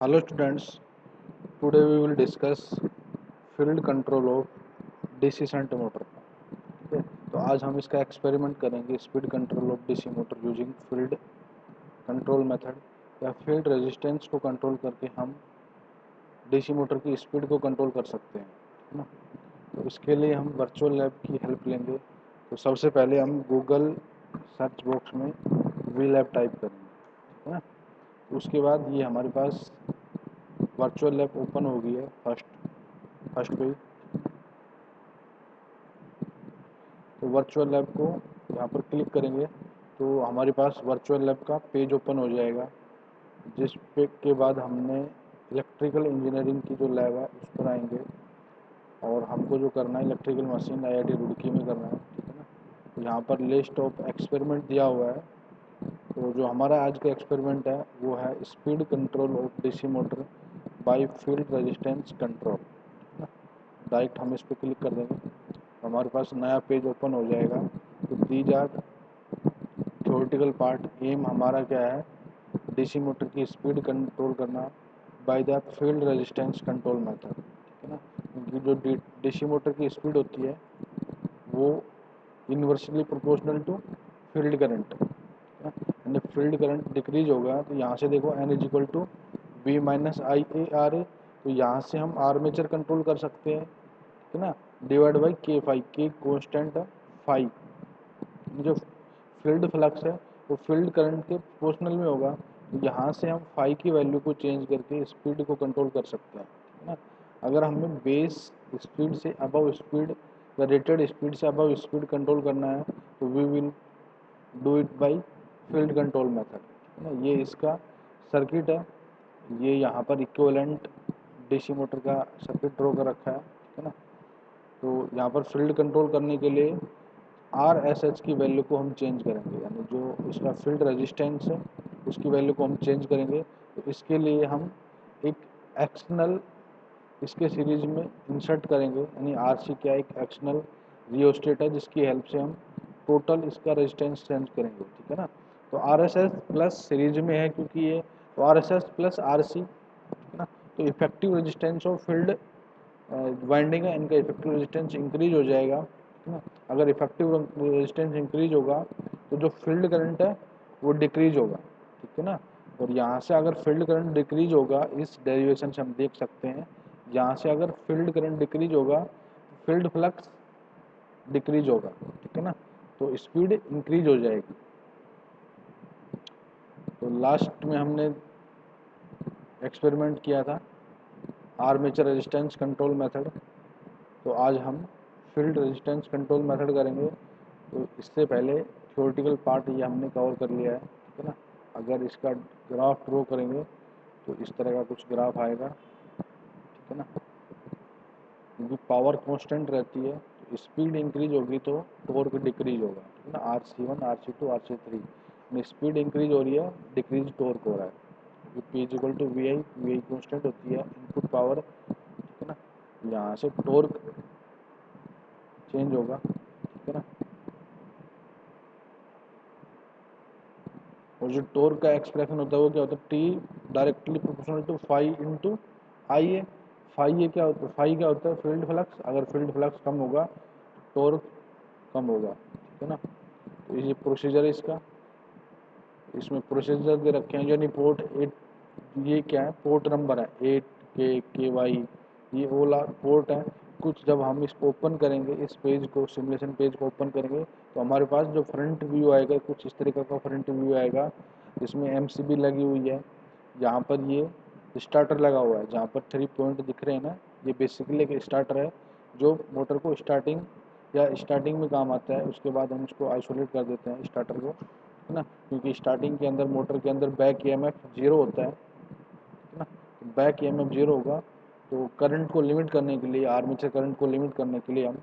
Hello students, today we will discuss field control of DC shunt motor. ठीक है, तो आज हम इसका एक्सपेरिमेंट करेंगे speed control of DC motor using field control method या फील्ड रेजिस्टेंस को कंट्रोल करके हम डीसी मोटर की स्पीड को कंट्रोल कर सकते हैं, है ना। तो इसके लिए हम वर्चुअल लैब की हेल्प लेंगे। तो सबसे पहले हम गूगल सर्च बॉक्स में वी लैब टाइप करेंगे, है ना। तो उसके बाद ये हमारे पास वर्चुअल लैब ओपन हो गई है फर्स्ट पेज। तो वर्चुअल लैब को यहाँ पर क्लिक करेंगे तो हमारे पास वर्चुअल लैब का पेज ओपन हो जाएगा, जिस पे के बाद हमने इलेक्ट्रिकल इंजीनियरिंग की जो लैब है उस पर आएंगे और हमको जो करना है इलेक्ट्रिकल मशीन आईआईटी रुड़की में करना है, ठीक है ना। तो यहाँ पर लिस्ट ऑफ एक्सपेरिमेंट दिया हुआ है। तो जो हमारा आज का एक्सपेरिमेंट है वो है speed control of DC motor by field resistance control. Direct हम इस पर क्लिक कर देंगे तो हमारे पास नया पेज ओपन हो जाएगा। तो these are theoretical part. Um हमारा क्या है, डीसी मोटर की स्पीड कंट्रोल करना by the field resistance control method, ठीक है ना। क्योंकि जो डीसी मोटर की स्पीड होती है वो inversely proportional to field current, यानी फील्ड करंट डिक्रीज होगा तो यहाँ से देखो N is equal to V minus I A R A. तो यहाँ से हम आर्मेचर कंट्रोल कर सकते हैं, ठीक है ना, डिवाइड बाई के फाई, के कॉन्स्टेंट फाई। जो फील्ड फ्लक्स है वो फील्ड करंट के प्रोपोर्शनल में होगा। तो यहाँ से हम फाई की वैल्यू को चेंज करके स्पीड को कंट्रोल कर सकते हैं, ठीक है ना। अगर हमें बेस स्पीड से अबव स्पीड या रेटेड स्पीड से अबव स्पीड कंट्रोल करना है तो we will do it by field control method, ठीक है ना। ये इसका सर्किट है, ये यहाँ पर इक्विवेलेंट डीसी मोटर का सर्किट ड्रॉ कर रखा है, ठीक है ना। तो यहाँ पर फील्ड कंट्रोल करने के लिए आर एस एच की वैल्यू को हम चेंज करेंगे, यानी जो इसका फील्ड रेजिस्टेंस है उसकी वैल्यू को हम चेंज करेंगे। तो इसके लिए हम एक एक्सटर्नल इसके सीरीज में इंसर्ट करेंगे, यानी आर सी क्या एक एक्सटर्नल रियोस्टेट है जिसकी हेल्प से हम टोटल इसका रेजिस्टेंस चेंज करेंगे, ठीक है ना। तो R S S plus series में है क्योंकि ये, तो R S S plus R C, ठीक है ना। तो effective resistance of field winding है, इनका इफेक्टिव रेजिस्टेंस इंक्रीज हो जाएगा, ठीक है ना। अगर इफेक्टिव रेजिस्टेंस इंक्रीज होगा तो जो फील्ड करंट है वो डिक्रीज होगा, ठीक है ना। और यहाँ से अगर फील्ड करंट डिक्रीज होगा, इस डेरिवेशन से हम देख सकते हैं, यहाँ से अगर फील्ड करंट डिक्रीज होगा तो फील्ड फ्लक्स डिक्रीज होगा, ठीक है ना। तो स्पीड इंक्रीज हो जाएगी। तो लास्ट में हमने एक्सपेरिमेंट किया था आर्मेचर रेजिस्टेंस कंट्रोल मेथड। तो आज हम फील्ड रेजिस्टेंस कंट्रोल मेथड करेंगे। तो इससे पहले थ्योरेटिकल पार्ट ये हमने कवर कर लिया है, ठीक है ना। अगर इसका ग्राफ ड्रॉ करेंगे तो इस तरह का कुछ ग्राफ आएगा, ठीक है ना। क्योंकि पावर कांस्टेंट रहती है तो स्पीड इंक्रीज होगी तो टॉर्क डिक्रीज होगा, ठीक है ना। R C one, R C two, R C three में स्पीड इंक्रीज हो रही है, डिक्रीज टॉर्क हो रहा है। P is equal to V I, V I constant होती है इनपुट पावर, ठीक है ना। यहाँ से टॉर्क चेंज होगा, ठीक है ना। और जो टॉर्क का एक्सप्रेशन होता है वो क्या होता है, T directly proportional to phi into I A. Phi A क्या होता है, फाई क्या होता है फील्ड फ्लक्स। अगर फील्ड फ्लक्स कम होगा टॉर्क कम होगा, ठीक है ना। तो ये प्रोसीजर है इसका। इसमें प्रोसीजर दे रखे हैं, यानी पोर्ट एट, ये क्या है पोर्ट नंबर है 8 के वाई, ये ओला पोर्ट है। कुछ जब हम इसको ओपन करेंगे, इस पेज को सिमुलेशन पेज को ओपन करेंगे तो हमारे पास जो फ्रंट व्यू आएगा कुछ इस तरीके का फ्रंट व्यू आएगा, जिसमें एमसीबी लगी हुई है। यहाँ पर ये स्टार्टर लगा हुआ है, जहाँ पर 3 पॉइंट दिख रहे हैं ना, ये बेसिकली एक स्टार्टर है जो मोटर को स्टार्टिंग या स्टार्टिंग में काम आता है। उसके बाद हम इसको आइसोलेट कर देते हैं स्टार्टर को, है ना। क्योंकि स्टार्टिंग के अंदर मोटर के अंदर बैक ईएमएफ जीरो होता है, ठीक है ना। तो बैक ईएमएफ जीरो होगा तो करंट को लिमिट करने के लिए, आर्मेचर करंट को लिमिट करने के लिए हम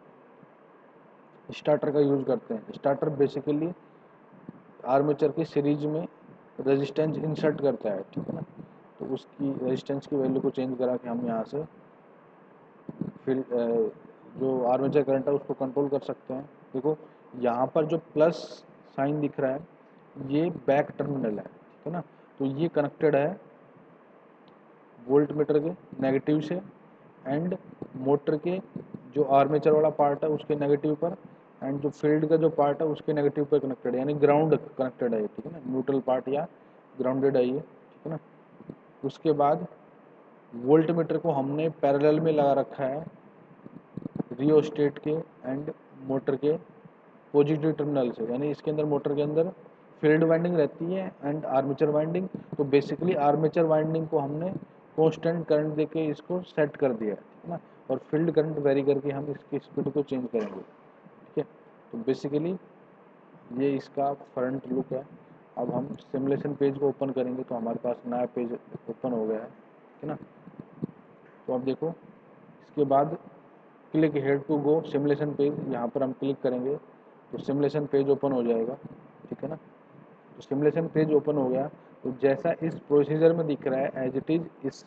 स्टार्टर का यूज़ करते हैं। स्टार्टर बेसिकली आर्मेचर की सीरीज में रेजिस्टेंस इंसर्ट करता है, ठीक है ना। तो उसकी रेजिस्टेंस की वैल्यू को चेंज करा के हम यहाँ से फिर जो आर्मेचर करंट है उसको कंट्रोल कर सकते हैं। देखो यहाँ पर जो प्लस साइन दिख रहा है ये बैक टर्मिनल है, ठीक है ना। तो ये कनेक्टेड है वोल्ट मीटर के नेगेटिव से एंड मोटर के जो आर्मेचर वाला पार्ट है उसके नेगेटिव पर एंड जो फील्ड का जो पार्ट है उसके नेगेटिव पर कनेक्टेड है, यानी ग्राउंड कनेक्टेड है, ठीक है ना, न्यूट्रल पार्ट या ग्राउंडेड है ये, ठीक है ना। उसके बाद वोल्ट मीटर को हमने पैरेलल में लगा रखा है रियोस्टेट के एंड मोटर के पॉजिटिव टर्मिनल से, यानी इसके अंदर मोटर के अंदर फील्ड वाइंडिंग रहती है एंड आर्मेचर वाइंडिंग। तो बेसिकली आर्मेचर वाइंडिंग को हमने कांस्टेंट करंट देके इसको सेट कर दिया है, ठीक है ना, और फील्ड करंट वेरी करके हम इसकी स्पीड को चेंज करेंगे, ठीक है। तो बेसिकली ये इसका फ्रंट लुक है। अब हम सिमुलेशन पेज को ओपन करेंगे तो हमारे पास नया पेज ओपन हो गया है, ठीक है ना। तो अब देखो इसके बाद click here to go simulation page, यहाँ पर हम क्लिक करेंगे तो सिमुलेशन पेज ओपन हो जाएगा, ठीक है ना। तो सिमुलेशन पेज ओपन हो गया, तो जैसा इस प्रोसीजर में दिख रहा है एज इट इज़ इस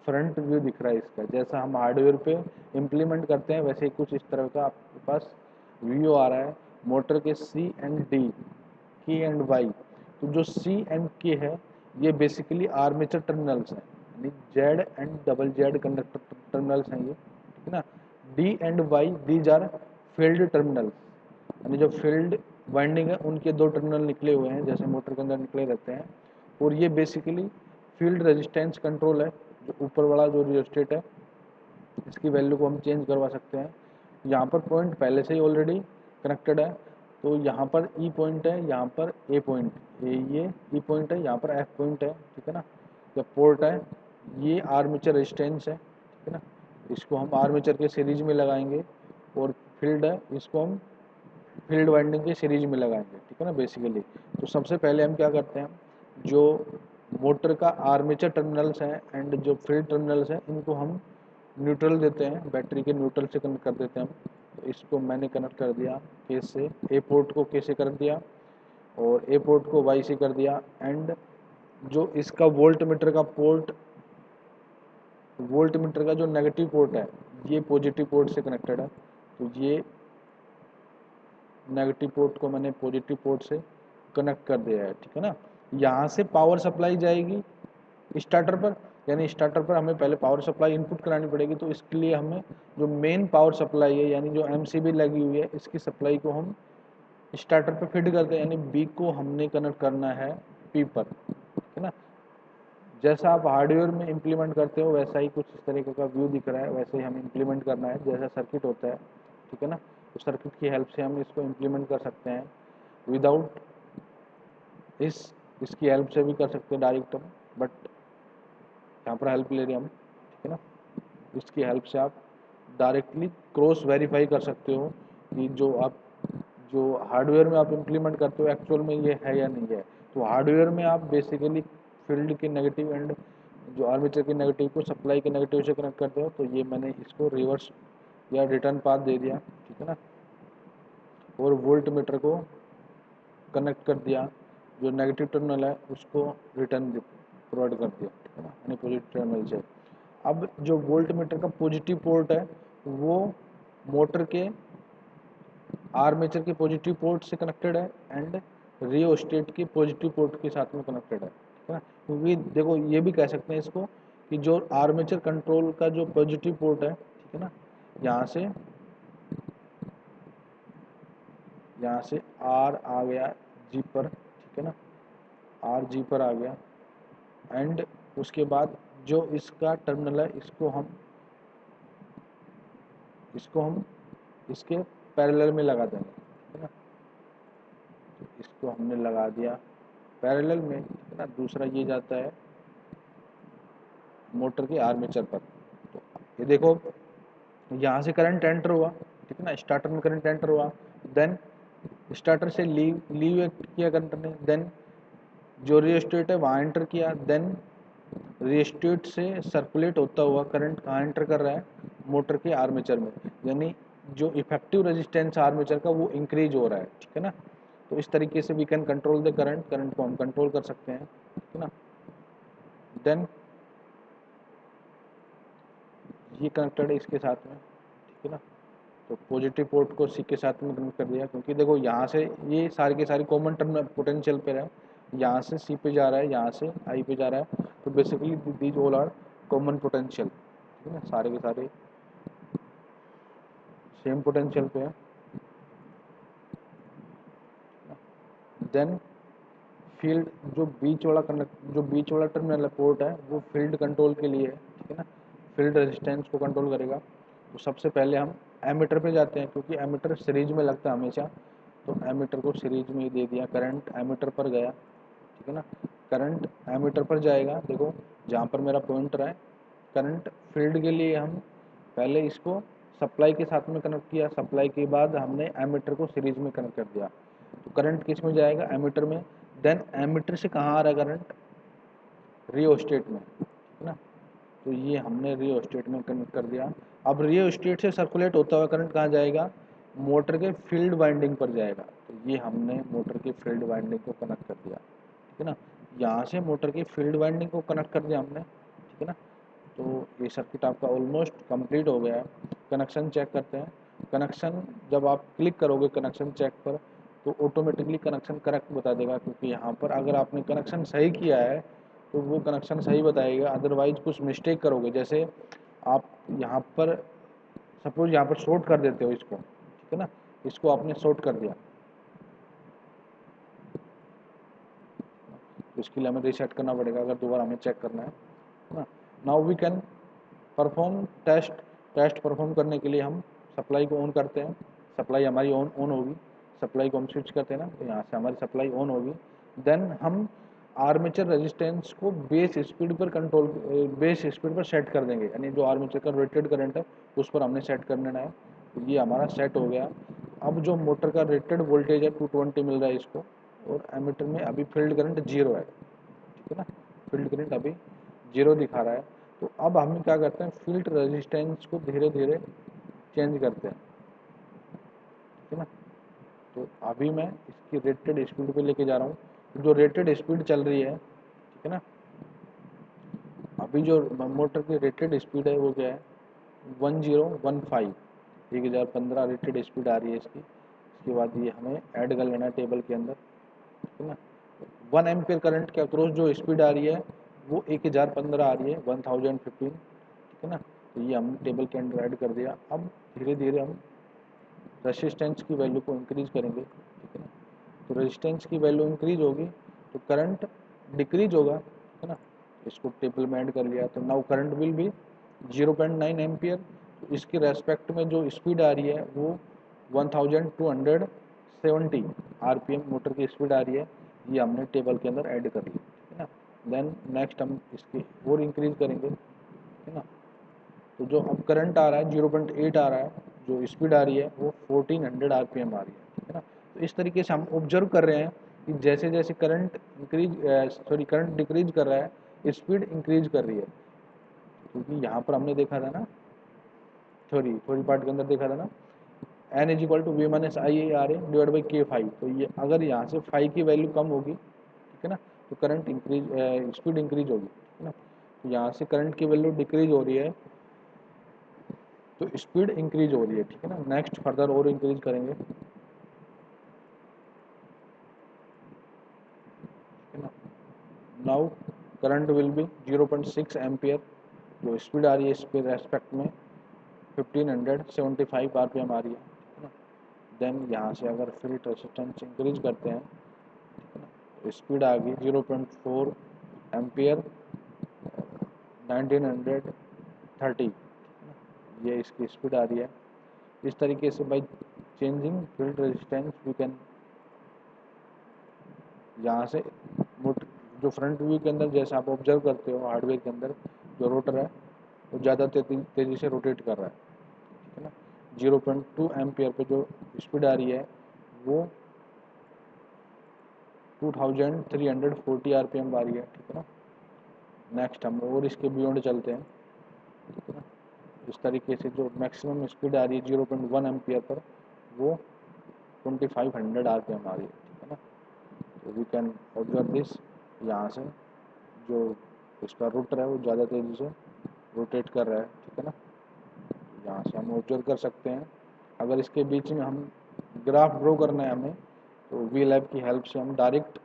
फ्रंट व्यू दिख रहा है इसका, जैसा हम हार्डवेयर पे इम्प्लीमेंट करते हैं वैसे ही कुछ इस तरह का आपके पास व्यू आ रहा है। मोटर के सी एंड डी, के एंड वाई, तो जो सी एंड के है ये बेसिकली आर्मेचर टर्मिनल्स हैं, यानी Z and double Z conductor terminals हैं ये, ठीक है ना। D and Y these are field terminals, यानी जो फील्ड वाइंडिंग है उनके दो टर्मिनल निकले हुए हैं जैसे मोटर के अंदर निकले रहते हैं। और ये बेसिकली फील्ड रेजिस्टेंस कंट्रोल है, जो ऊपर वाला जो रियोस्टेट है इसकी वैल्यू को हम चेंज करवा सकते हैं। यहाँ पर पॉइंट पहले से ही ऑलरेडी कनेक्टेड है, तो यहाँ पर ई पॉइंट है, यहाँ पर ए पॉइंट, ये ई पॉइंट है, यहाँ पर एफ पॉइंट है, ठीक है ना। जब पोर्ट है ये आर्मेचर रेजिस्टेंस है, ठीक है ना, इसको हम आर्मेचर के सीरीज में लगाएंगे। और फील्ड है इसको हम फील्ड वाइंडिंग के सीरीज में लगाएंगे, ठीक है ना बेसिकली। तो सबसे पहले हम क्या करते हैं, जो मोटर का आर्मेचर टर्मिनल्स हैं एंड जो फील्ड टर्मिनल्स हैं इनको हम न्यूट्रल देते हैं, बैटरी के न्यूट्रल से कनेक्ट कर देते हैं हम। तो इसको मैंने कनेक्ट कर दिया के से, ए पोर्ट को के से कर दिया और ए पोर्ट को वाई से कर दिया। एंड जो इसका वोल्ट मीटर का पोर्ट, वोल्ट मीटर का जो नेगेटिव पोर्ट है ये पॉजिटिव पोर्ट से कनेक्टेड है, तो ये नेगेटिव पोर्ट को मैंने पॉजिटिव पोर्ट से कनेक्ट कर दिया है, ठीक है ना। यहाँ से पावर सप्लाई जाएगी स्टार्टर पर, यानी स्टार्टर पर हमें पहले पावर सप्लाई इनपुट करानी पड़ेगी, तो इसके लिए हमें जो मेन पावर सप्लाई है यानी जो एमसीबी लगी हुई है इसकी सप्लाई को हम स्टार्टर पर फिट करते हैं, यानी बी को हमने कनेक्ट करना है पी पर, ठीक है ना। जैसा आप हार्डवेयर में इम्प्लीमेंट करते हो वैसा ही कुछ इस तरीके का व्यू दिख रहा है, वैसे ही हमें इम्प्लीमेंट करना है जैसा सर्किट होता है, ठीक है ना। तो सर्किट की हेल्प से हम इसको इम्प्लीमेंट कर सकते हैं, विदाउट इसकी हेल्प से भी कर सकते हैं डायरेक्ट हम, बट यहाँ पर हेल्प ले रहे हैं हम, ठीक है ना। इसकी हेल्प से आप डायरेक्टली क्रॉस वेरीफाई कर सकते हो कि जो हार्डवेयर में आप इम्प्लीमेंट करते हो एक्चुअल में ये है या नहीं है। तो हार्डवेयर में आप बेसिकली फील्ड के नेगेटिव एंड जो आर्मेचर के नेगेटिव को सप्लाई के नेगेटिव से कनेक्ट करते हो, तो ये मैंने इसको रिवर्स या रिटर्न पाथ दे दिया, ठीक है ना। और वोल्ट मीटर को कनेक्ट कर दिया, जो नेगेटिव टर्मिनल है उसको रिटर्न प्रोवाइड कर दिया, ठीक है ना, यानी पॉजिटिव टर्मिनल से। अब जो वोल्ट मीटर का पॉजिटिव पोर्ट है वो मोटर के आर्मेचर के पॉजिटिव पोर्ट से कनेक्टेड है एंड रियोस्टेट के पॉजिटिव पोर्ट के साथ में कनेक्टेड है, ठीक है ना। क्योंकि देखो ये भी कह सकते हैं इसको कि जो आर्मेचर कंट्रोल का जो पॉजिटिव पोर्ट है, ठीक है ना, यहाँ से आर आ गया जी पर, ठीक है ना, आर जी पर आ गया। एंड उसके बाद जो इसका टर्मिनल है इसको हम इसके पैरेलल में लगा देंगे, ठीक है ना। तो इसको हमने लगा दिया पैरेलल में, ठीक है ना। दूसरा ये जाता है मोटर के आर्मेचर पर। तो ये देखो यहाँ से करंट एंटर हुआ, ठीक है ना, स्टार्टर में करंट एंटर हुआ, देन स्टार्टर से लीव लीव किया करंट ने, देन जो रिस्टेट है वहाँ एंटर किया, देन रिस्टेट से सर्कुलेट होता हुआ करंट कहाँ एंटर कर रहा है, मोटर के आर्मेचर में, यानी जो इफेक्टिव रेजिस्टेंस आर्मेचर का वो इंक्रीज हो रहा है, ठीक है ना। तो इस तरीके से we can control the current, current को हम कंट्रोल कर सकते हैं, ठीक है ना। देन ये कनेक्टेड है इसके साथ में, ठीक है ना। तो पॉजिटिव पोर्ट को सी के साथ में कनेक्ट कर दिया, क्योंकि देखो यहाँ से ये सारे के सारे कॉमन टर्म पोटेंशियल पे है, यहाँ से सी पे जा रहा है, यहाँ से आई पे जा रहा है, तो basically these all are common potential, ठीक है ना, सारे के सारे सेम पोटेंशियल पे है। देन फील्ड, जो बीच वाला टर्मिनल पोर्ट है वो फील्ड कंट्रोल के लिए है, ठीक है ना, फील्ड रेजिस्टेंस को कंट्रोल करेगा। तो सबसे पहले हम एमीटर पे जाते हैं, क्योंकि एमीटर सीरीज में लगता है हमेशा, तो एमीटर को सीरीज में ही दे दिया, करंट एमीटर पर गया, ठीक है ना, करंट एमीटर पर जाएगा। देखो जहाँ पर मेरा पॉइंटर है, करंट फील्ड के लिए हम पहले इसको सप्लाई के साथ में कनेक्ट किया, सप्लाई के बाद हमने एमीटर को सीरीज में कनेक्ट कर दिया, तो करंट किस में जाएगा, एमीटर में। देन एमीटर से कहाँ आ रहा है करंट, रियोस्टेट में, ठीक है ना, तो ये हमने रियोस्टेट में कनेक्ट कर दिया। अब रियोस्टेट से सर्कुलेट होता हुआ करंट कहाँ जाएगा, मोटर के फील्ड वाइंडिंग पर जाएगा, तो ये हमने मोटर के फील्ड वाइंडिंग को कनेक्ट कर दिया, ठीक है ना, यहाँ से मोटर की फील्ड वाइंडिंग को कनेक्ट कर दिया हमने, ठीक है ना। तो ये सर्किट आपका ऑलमोस्ट कंप्लीट हो गया है। कनेक्शन चेक करते हैं। कनेक्शन जब आप क्लिक करोगे कनेक्शन चेक पर, तो ऑटोमेटिकली कनेक्शन करेक्ट बता देगा, क्योंकि यहाँ पर अगर आपने कनेक्शन सही किया है तो वो कनेक्शन सही बताएगा, अदरवाइज कुछ मिस्टेक करोगे, जैसे आप यहाँ पर सपोज यहाँ पर शॉर्ट कर देते हो इसको, ठीक है ना, इसको आपने शॉर्ट कर दिया, तो इसके लिए हमें रीसेट करना पड़ेगा अगर दोबारा हमें चेक करना है ना। Now we can perform test. Test perform करने के लिए हम सप्लाई को ऑन करते हैं, सप्लाई हमारी ऑन ऑन होगी, सप्लाई को हम स्विच करते हैं ना, तो यहाँ से हमारी सप्लाई ऑन होगी। देन हम आर्मेचर रेजिस्टेंस को बेस स्पीड पर कंट्रोल, बेस स्पीड पर सेट कर देंगे, यानी जो आर्मेचर का रेटेड करंट है उस पर हमने सेट कर देना है, तो ये हमारा सेट हो गया। अब जो मोटर का रेटेड वोल्टेज है 220 मिल रहा है इसको, और एमीटर में अभी फील्ड करंट 0 है, ठीक है ना, फील्ड करंट अभी 0 दिखा रहा है। तो अब हम क्या करते हैं, फील्ड रेजिस्टेंस को धीरे धीरे चेंज करते हैं, ठीक है ना। तो अभी मैं इसकी रेटेड स्पीड पे लेके जा रहा हूँ, जो रेटेड स्पीड चल रही है, ठीक है ना, अभी जो मोटर की रेटेड स्पीड है वो क्या है, 1015, 1015 रेटेड स्पीड आ रही है इसकी। इसके बाद ये हमें ऐड कर लेना है टेबल के अंदर, ठीक है ना। 1 एम्पियर करंट के अक्रॉस जो स्पीड आ रही है वो 1015 आ रही है, 1015, ठीक है ना, तो ये हम टेबल के अंदर ऐड कर दिया। अब धीरे धीरे हम रेसिस्टेंस की वैल्यू को इंक्रीज करेंगे, ठीक है ना, तो रेजिस्टेंस की वैल्यू इंक्रीज होगी तो करंट डिक्रीज होगा, ठीक है ना, इसको टेबल में ऐड कर लिया, तो नाउ करंट विल भी 0.9 एम्पियर। तो इसके रेस्पेक्ट में जो स्पीड आ रही है वो 1270 आरपीएम मोटर की स्पीड आ रही है, ये हमने टेबल के अंदर ऐड कर ली, ठीक है ना। देन नेक्स्ट हम इसकी और इंक्रीज करेंगे, ठीक है ना, तो जो अब करंट आ रहा है 0.8 आ रहा है, जो स्पीड आ रही है वो 1400 आरपीएम आ रही है, ठीक है ना। तो इस तरीके से हम ऑब्जर्व कर रहे हैं कि जैसे जैसे करंट करंट डिक्रीज कर रहा है, स्पीड इंक्रीज कर रही है, क्योंकि यहाँ पर हमने देखा था ना, थ्योरी थ्योरी पार्ट के अंदर देखा था ना, N is equal to V minus I A R A divide by K phi, तो ये अगर यहाँ से फाइव की वैल्यू कम होगी, ठीक है ना, तो करंट इंक्रीज, स्पीड इंक्रीज होगी, ठीक है ना, तो यहाँ से करंट की वैल्यू डिक्रीज हो रही है तो स्पीड इंक्रीज हो रही है, ठीक है ना। नेक्स्ट फर्दर और इंक्रीज करेंगे, ठीक है ना। Now current will be 0.6 ampere, जो स्पीड आ रही है इसके रेस्पेक्ट में 1575 आरपीएम आ रही है, ठीक है ना। देन यहाँ से अगर फील्ड रेजिस्टेंस इंक्रीज करते हैं, ठीक है ना, तो स्पीड आ गई 0.4 एम्पियर 1930, ये इसकी स्पीड आ रही है। इस तरीके से by changing field resistance we can, यहाँ से जो फ्रंट व्यू के अंदर जैसे आप ऑब्जर्व करते हो हार्डवेयर के अंदर जो रोटर है वो ज़्यादा तेज़ी से रोटेट कर रहा है, ठीक है ना। 0.2 एम्पियर पे जो स्पीड आ रही है वो 2340 आरपीएम आ रही है, ठीक है ना। नेक्स्ट हम और इसके बियॉन्ड चलते हैं, ठीक है ना। इस तरीके से जो मैक्सिमम स्पीड आ रही है 0.1 एम्पियर पर वो 2500 आरपीएम आ रही है, ठीक है ना। तो वी कैन ऑब्जर्व दिस, यहाँ से जो इसका रोटर है वो ज़्यादा तेज़ी से रोटेट कर रहा है, ठीक है ना, तो यहाँ से हम ऑब्जर्व कर सकते हैं। अगर इसके बीच में हम ग्राफ ड्रॉ करना है हमें, तो वी लैब की हेल्प से हम direct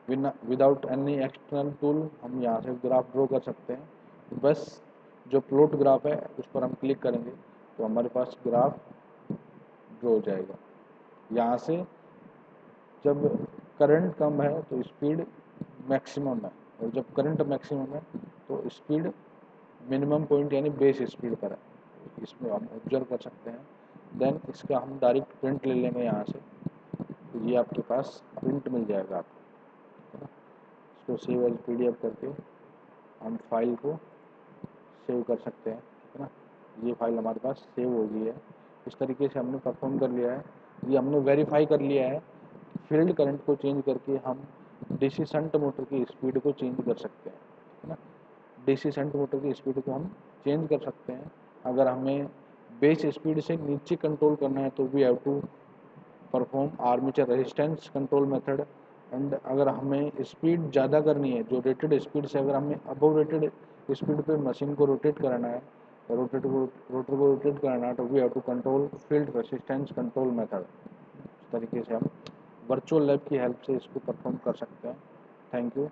without any external tool हम यहाँ से ग्राफ ड्रॉ कर सकते हैं। बस जो प्लॉट ग्राफ है उस पर हम क्लिक करेंगे तो हमारे पास ग्राफ ड्रॉ हो जाएगा। यहाँ से जब करंट कम है तो स्पीड मैक्सिमम है, और जब करंट मैक्सिमम है तो स्पीड मिनिमम पॉइंट यानी बेस स्पीड पर है। इसमें हम ऑब्जर्व कर सकते हैं। देन इसका हम डायरेक्ट प्रिंट ले लेंगे यहाँ से, तो ये आपके पास प्रिंट मिल जाएगा आपको, है ना। इसको सेव एज PDF करके हम फाइल को सेव कर सकते हैं, ठीक है ना। ये फाइल हमारे पास सेव हो गई है। इस तरीके से हमने परफॉर्म कर लिया है। ये हमने वेरीफाई कर लिया है कि फील्ड करंट को चेंज करके हम DC शंट मोटर की स्पीड को चेंज कर सकते हैं, है ना। DC शंट मोटर की स्पीड को हम चेंज कर सकते हैं। अगर हमें बेस स्पीड से नीचे कंट्रोल करना है तो we have to perform armature resistance control method. And अगर हमें स्पीड ज़्यादा करनी है, जो रेटेड स्पीड से अगर हमें अबव रेटेड स्पीड पे मशीन को रोटेट कराना है, रोटर को रोटेट कराना है, तो we have to control field resistance control method. इस तरीके से हम वर्चुअल लैब की हेल्प से इसको परफॉर्म कर सकते हैं। Thank you.